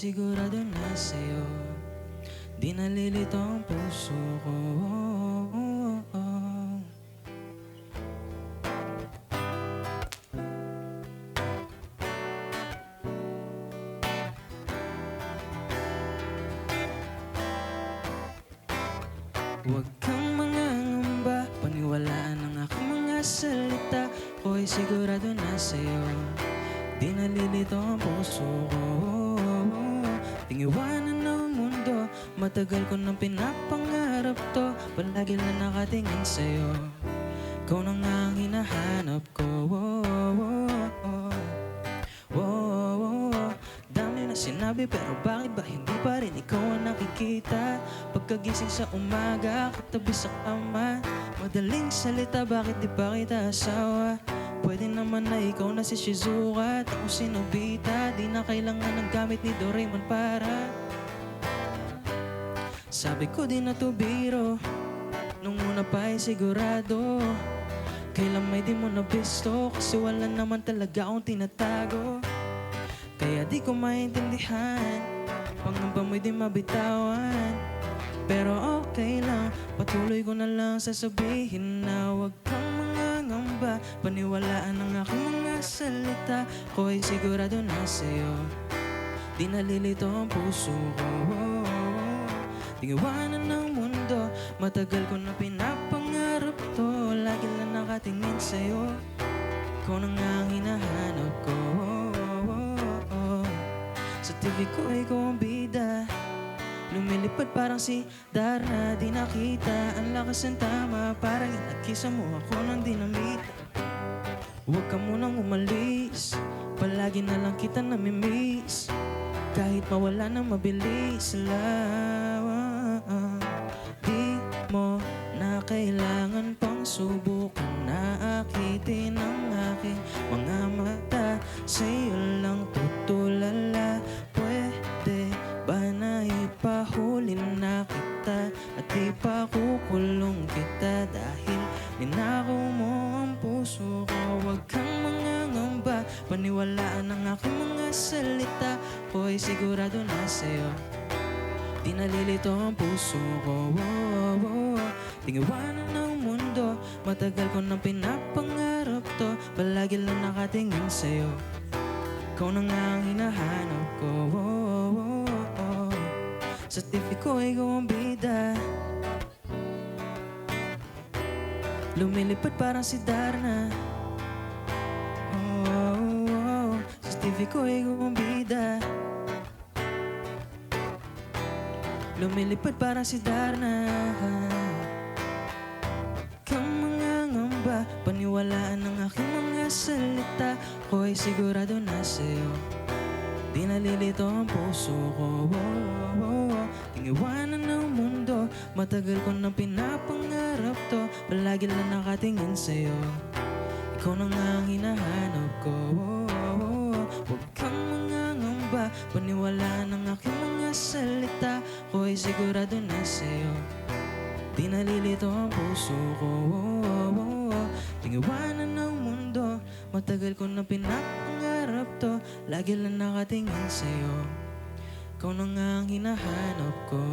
sigurado na sa'yo. Di nalilito ang puso ko. Huwag kang mangangamba, paniwalaan ang aking mga salita. Ako'y sigurado na sa'yo, di nalilito ang puso ko. Tingiwanan ng mundo, matagal ko nang pinapangarap to. Palagi na nakatingin sa'yo, ikaw na nga ang hinahanap ko. Dami na sinabi pero bakit ba hindi pa rin ikaw ang nakikita? Pagkagising sa umaga, katabi sa kama, madaling salita, bakit di pa kita asawa? Pwede naman na ikaw na si Shizuka at ako si Nobita. Di na kailangan ng gamit ni Doraemon para sabi ko di na to biro, nung una pa ay sigurado. Kailan may di mo nabisto, kasi wala naman talaga akong tinatago. Kaya di ko maintindihan, pangamba mo'y di mabitawan. Pero okay lang, patuloy ko na lang sasabihin na huwag kang mangangamba, paniwalaan ang aking mga salita. Ako'y sigurado na sa'yo, di nalilito ang puso ko. Tingiwanan ng mundo, matagal ko na pinapangarap to. Lagi lang nakatingin sa'yo, ikaw na nga ang hinahanap ko. Sa TV ko ikaw ang bida, lumilipad parang si Darna. Di nakita ang lakas ng tama, parang inagkisa mo ako ng dinamita. Huwag ka munang umalis, palagi na lang kita namimiss. Kahit mawala na mabilis lang, di mo na kailangan pang subukan na akitin ang aking mga mata. Sa'yo lang tutulala, pwede ba na ipahuli na kita at ipakukulong kita dahil ninakaw mo ang puso ko. Huwag kang mangangamba, paniwalaan ang aking mga salita. Ako'y sigurado na sa'yo, di nalilito ang puso ko. Tingiwanan ng mundo, matagal ko nang pinapangarap to. Palagi lang nakatingin sa'yo, ikaw na nga ang hinahanap ko. Sa TV ko ikaw ang bida, lumilipad parang si Darna. Sa TV ko ikaw ang bida, lumilipad parang si Darna. Kang mangangamba, paniwalaan ang aking mga salita. Ako'y sigurado na sa'yo, di nalilito ang puso ko. Tingiwanan ng mundo, matagal ko nang pinapangarap to. Palagi lang nakatingin sa'yo, ikaw na nga ang hinahanap ko. Huwag kang mangangamba, paniwalaan ang aking mga salita. Ako'y sigurado na sa'yo, di nalilito ang puso ko. Tingiwanan ng mundo, matagal ko nang pinapangarap to. Lagi lang nakatingin sa'yo, ikaw na nga ang hinahanap ko.